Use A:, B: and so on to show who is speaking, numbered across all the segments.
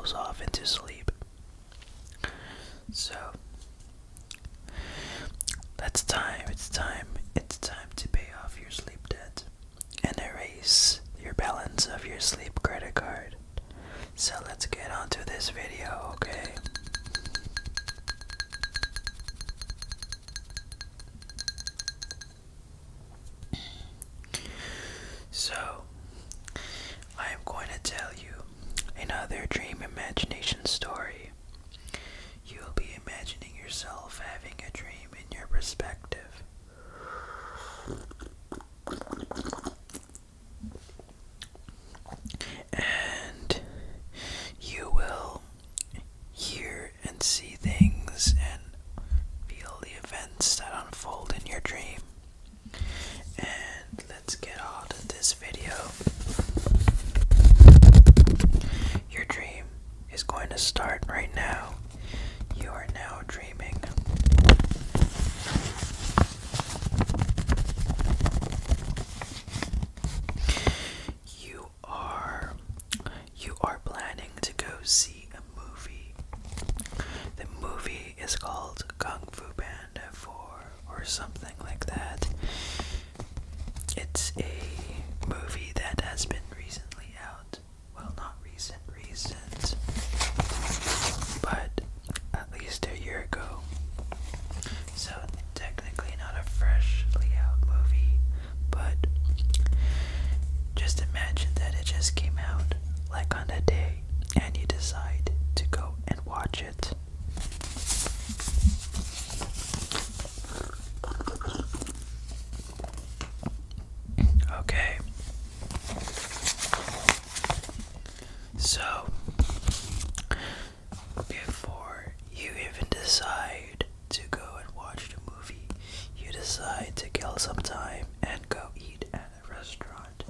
A: doze off into sleep. So it's time to pay off your sleep debt and erase your balance of your sleep credit card. So let's get on to this video, okay? So, I am going to tell you another dream imagination story. You'll be imagining yourself having a dream in your perspective. And you will hear and see things and feel the events that unfold in your dream. And let's get on to this video. Your dream is going to start right now. You are now dreaming. You are planning to go see a movie. The movie is called Kung Fu Panda 4 or something like that. It's a movie that has been recently out. Well, not recent, but at least a year ago. So technically not a freshly out movie, but just imagine that it just came out like on a day and you decide to go and watch it. Okay. So, before you even decide to go and watch the movie, you decide to kill some time and go eat at a restaurant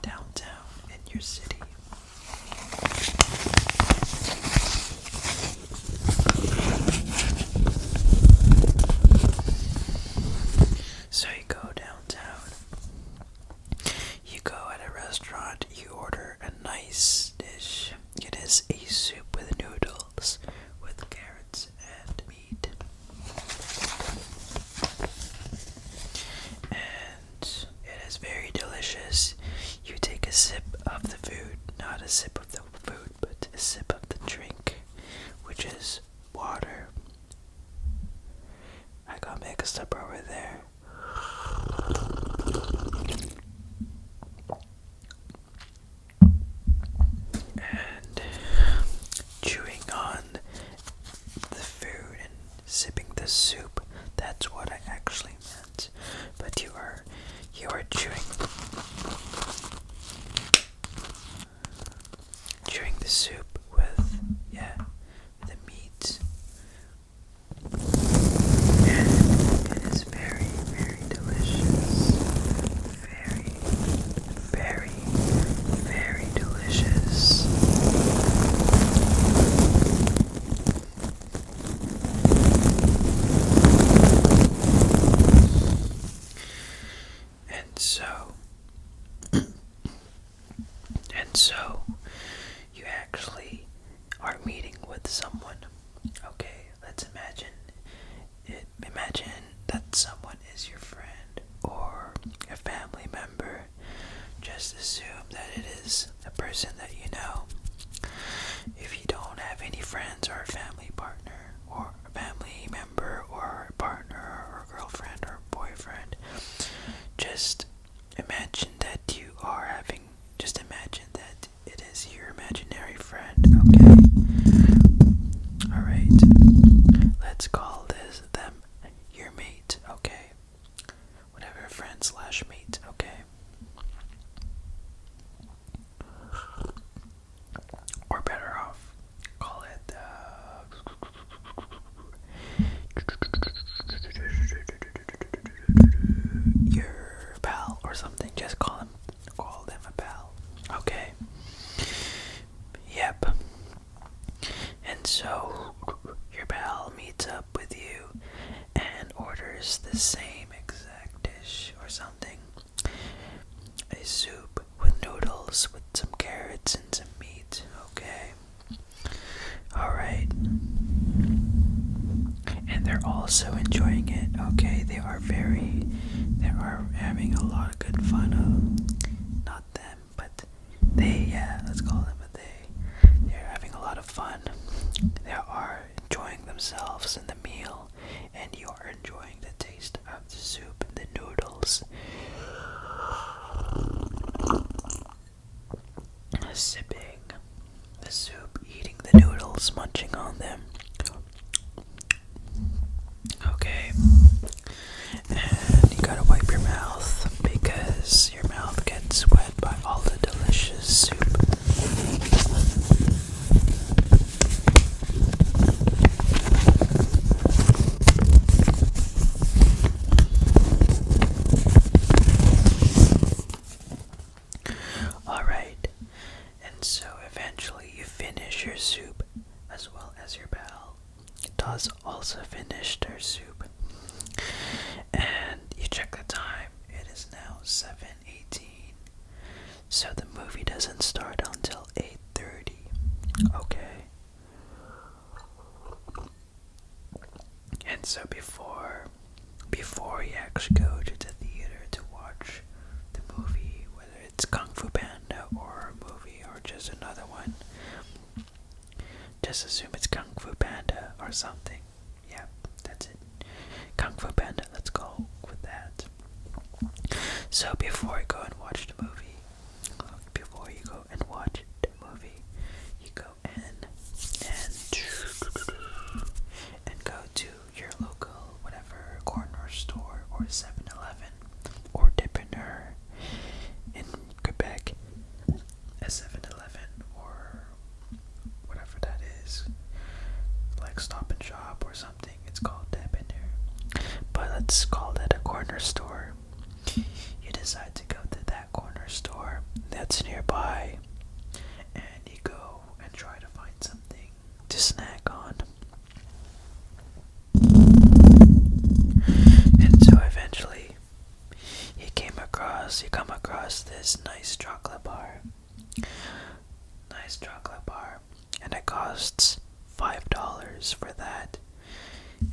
A: downtown in your city. So you go downtown, you go at a restaurant, you order a nice dish. It is a soup with noodles, with carrots and meat. And it is very delicious. You take a sip of the food, not a sip of the food, but a sip of the drink, which is water. I got mixed up over there. And chewing on the food and sipping the soup, that's what I actually meant. But you are chewing the soup with the meat. And it is very, very delicious. Very, very, very delicious. And so you actually are meeting with someone. Okay, let's imagine that someone is your friend or a family member. Just assume that it is a person that you know. If you don't have any friends or a family partner or a family member or a partner or a girlfriend or a boyfriend, just imagine that it is your imaginary friend, okay? Alright, let's call them your mate, okay? Whatever, friend/mate, okay? Or better off, call it your pal or something. Just call them a pal. Okay. Yep. And so your pal meets up with you and orders the same exact dish or something. A soup with noodles with some carrots and some meat. Okay. also enjoying it. Okay, they are having a lot of good fun. Not them, but they, yeah, let's call them a they. They're having a lot of fun. They are enjoying themselves in the meal, and you are enjoying the taste of the soup and the noodles. Sipping the soup, eating the noodles, munching on them. Okay, and you gotta wipe your mouth because your mouth gets wet by all the delicious soup. Alright, and so eventually you finish your soup as well as your pal does also finish their soup. And you check the time, it is now 7:18. So the movie doesn't start until 8:30. Okay. And so before you actually go to the theater to watch the movie, whether it's Kung Fu Panda or a movie or just another one, just assume it's Kung Fu Panda or something. Yeah, that's it. Kung Fu Panda, let's go with that. So before you go and watch the movie, you go in and go to your local, whatever, corner store or 7-Eleven or Dippener in Quebec, a 7-Eleven or whatever that is, like Stop and Shop or something. It's called Dippener, but let's call that a corner store. You decide to go to that corner store that's nearby, and you go and try to find something to snack on. And so eventually you come across this nice chocolate bar. And it costs $5 for that.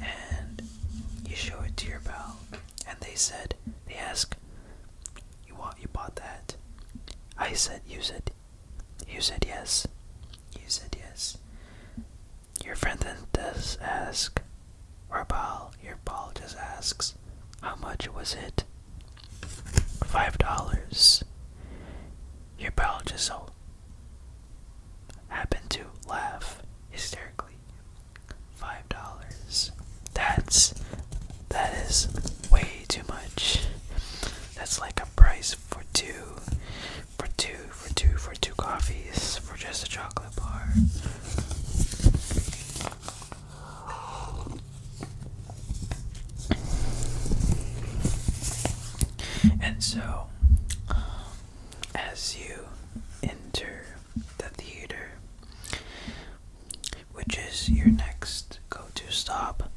A: And you show it to your pal, and they ask, you bought that? You said yes. Your friend then does ask, your pal just asks, how much was it? $5. Your pal just so happened to laugh hysterically. $5. That is way too much. That's like a price for two coffees for just a chocolate bar. And so, as you enter the theater, which is your next go-to stop,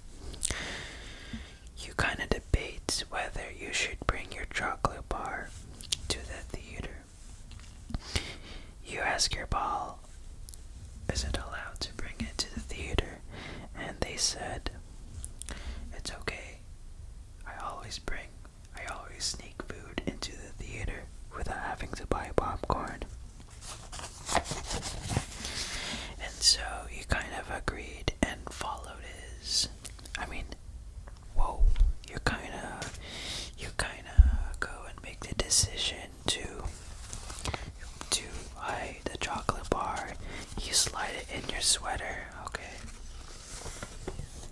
A: you kind of debate whether you should bring your chocolate bar to the theater. You ask your pal, is it allowed to bring it to the theater? And they said, it's okay. I always sneak food into the theater without having to buy popcorn. And so you kind of agreed and followed his. You kind of go and make the decision to hide the chocolate bar. You slide it in your sweater, okay?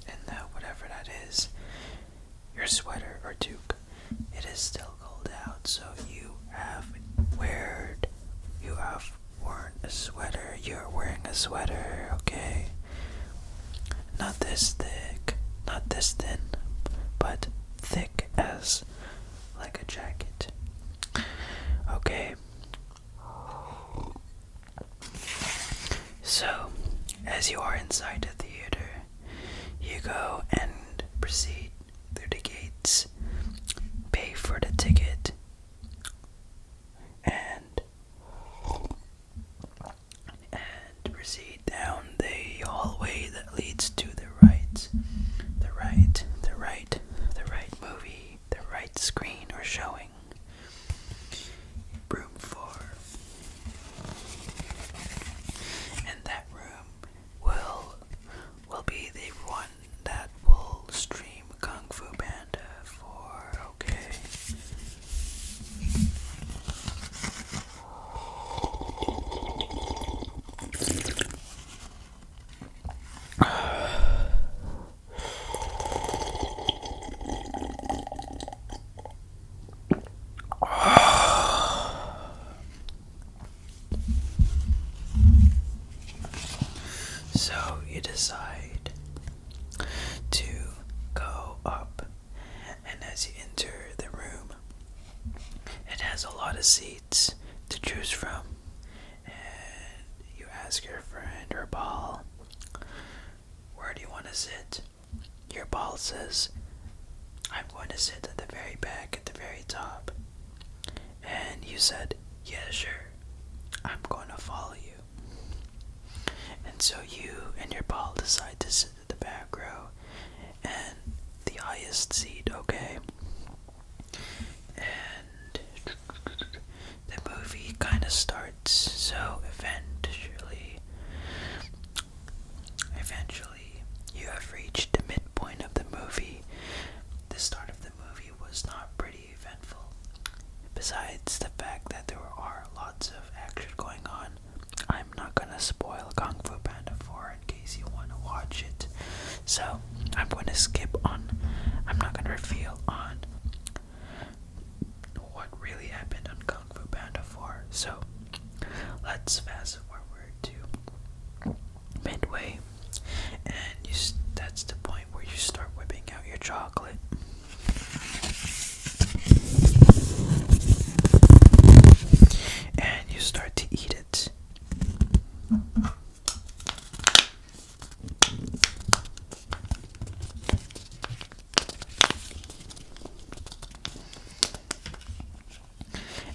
A: And whatever that is, your sweater or toque, it is still cold out, so you have worn a sweater. You're wearing a sweater, okay? Not this thick, not this thin, but thick as like a jacket. Okay. So, as you are inside the theater, you go and proceed through the gates, pay for the ticket, and proceed down the hallway that leads to the right. So you decide to go up, and as you enter the room, it has a lot of seats to choose from, and you ask your friend or ball, where do you want to sit? Your ball says, I'm going to sit at the very back at the very top. And you said, yeah, sure, I'm going to follow you. And so you and your ball decide to sit at the back row and the highest seat, okay? And the movie kind of starts, so eventually you have reached the midpoint of the movie. The start of the movie was not pretty eventful. Besides the fact that there are lots of action going on, I'm not gonna spoil Kung Fu Panda 4 in case you want to watch it. So, I'm going to skip on, I'm not going to reveal on what really happened on Kung Fu Panda 4. So, let's fast forward to midway, and that's the point where you start whipping out your chocolate. And you start to eat it.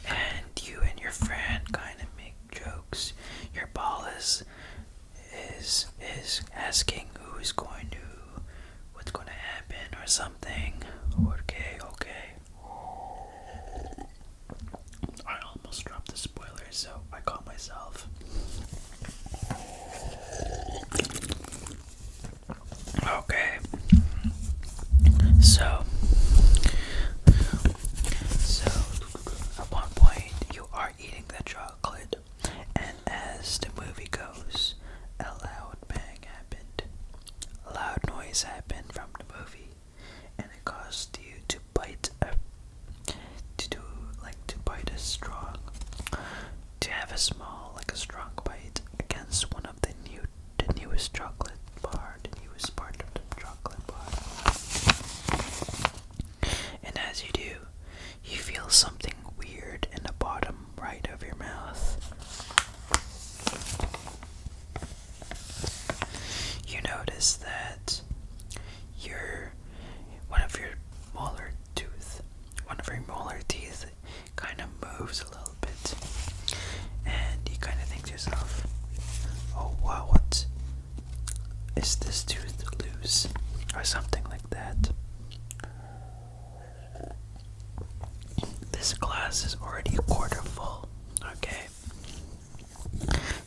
A: And you and your friend kind of make jokes. Your ball is asking what's going to happen or something. Okay. I almost dropped the spoiler, so I caught myself. Okay. So at one point you are eating the chocolate, and as the movie goes, a loud bang happened. A loud noise happened from the movie, and it caused you to bite a strong bite against one of the newest chocolate bar, the newest part of the chocolate bar. And as you do, you feel something weird in the bottom right of your mouth. You notice that one of your molar teeth kind of moves a little bit, and you kind of think to yourself, oh wow, what is this tooth loose or something like that. This glass is already a quarter full. Okay,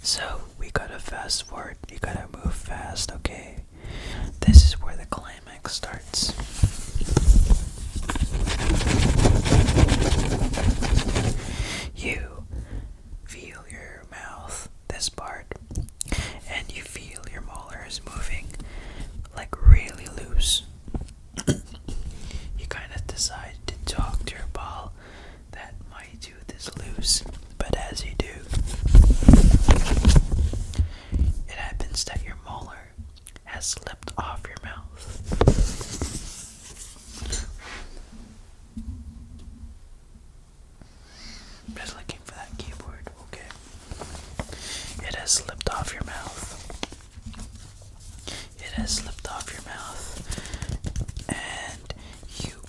A: so we gotta fast forward, you gotta move fast. Okay, this is where the climax starts. You feel your mouth, this part, and you feel your molars moving like really loose. You kind of decide to talk to your ball that my tooth is loose, but as you do, it happens that your molar has slipped off your mouth. Just looking for that keyboard. Okay. It has slipped off your mouth. It has slipped off your mouth, and you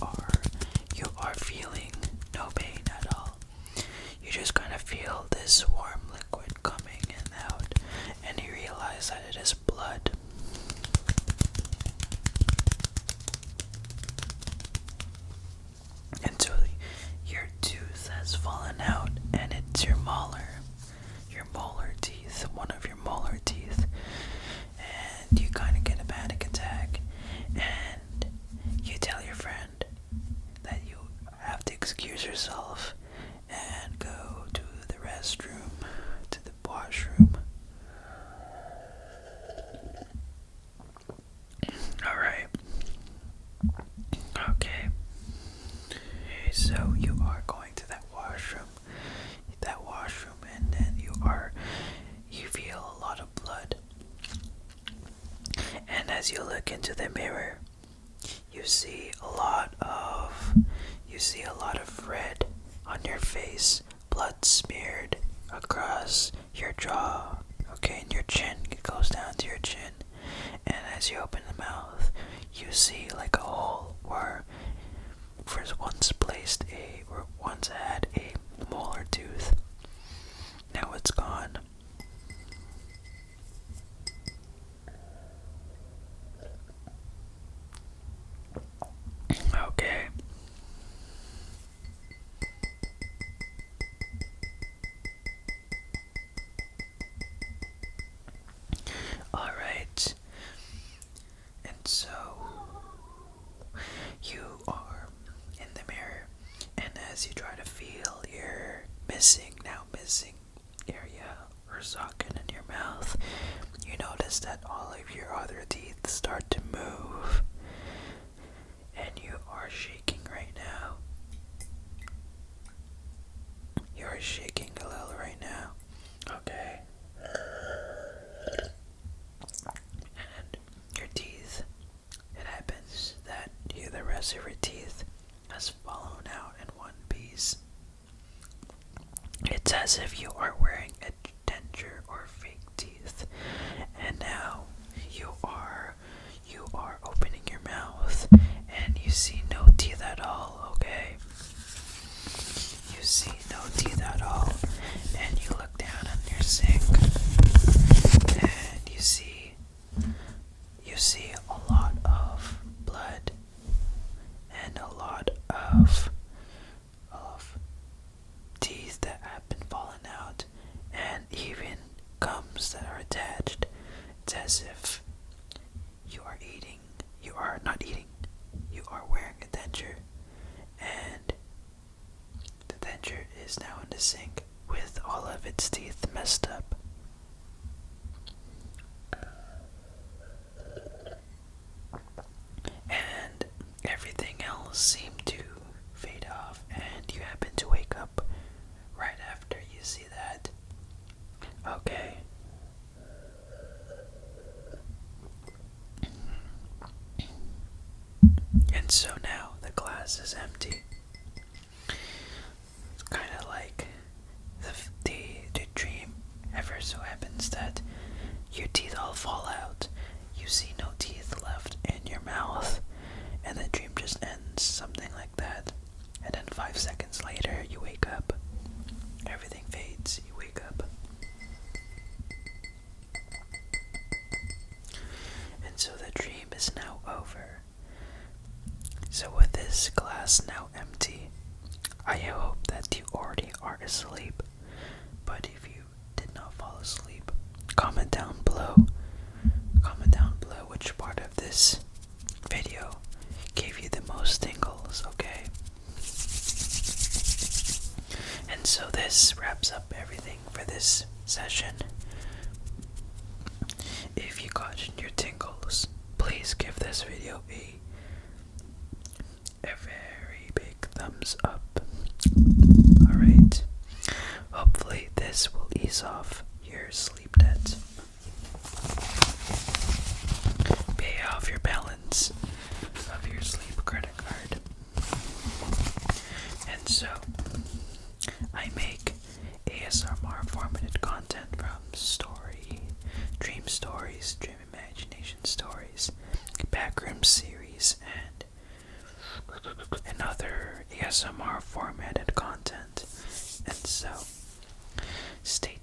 A: are feeling no pain at all. You just kind of feel this warm liquid coming in and out, and you realize that it is blood. Until your tooth has fallen out, and it's your molar teeth, one of your molar teeth, and you kind of get a panic attack, and you tell your friend that you have to excuse yourself and go to the restroom, to the washroom. Alright. Okay. So you are going to that washroom, and then you feel a lot of blood. as you look into the mirror, you see a lot of red on your face, blood smeared across your jaw, okay, and your chin. It goes down to your chin, and as you open the mouth, you see like a hole where once had a molar tooth. Now it's gone. Okay. Alright. And so you are in the mirror, and as you try to feel your missing area or socket in your mouth, you notice that all of your other teeth start to move, and you are shaking right now. You are shaking a little right now. Okay. And your teeth, it happens that the rest of your teeth has fallen out in one piece. It's as if you are wearing a denture or fake teeth, and now you are opening your mouth, and you see no teeth at all. Okay, you see no teeth at all, and you look down on your sink, and you see a lot of blood and a lot of teeth that have been falling out, and even gums that are attached. It's as if you are not eating, you are wearing a denture, and the denture is now in the sink with all of its teeth messed up. And everything else seemed to fade off, and you happen to wake up right after you see that. Okay. And so now the glass is empty. It's kind of like the dream ever so happens that your teeth all fall out. You see no teeth left in your mouth, and the dream just ends something like that. And then 5 seconds later, you wake up. Everything fades. You wake up. And so the dream is now over. So with this glass now empty, I hope that you already are asleep. But if you did not fall asleep, comment down below. Comment down below which part of this video gave you the most tingles, okay? And so this wraps up everything for this session. If you got your tingles, please give this video a very big thumbs up. Alright. Hopefully this will ease off your sleep debt. Pay off your balance of your sleep credit card. And so I make ASMR formatted content from dream stories, dream imagination stories, backroom series, and other ASMR formatted content. And so stay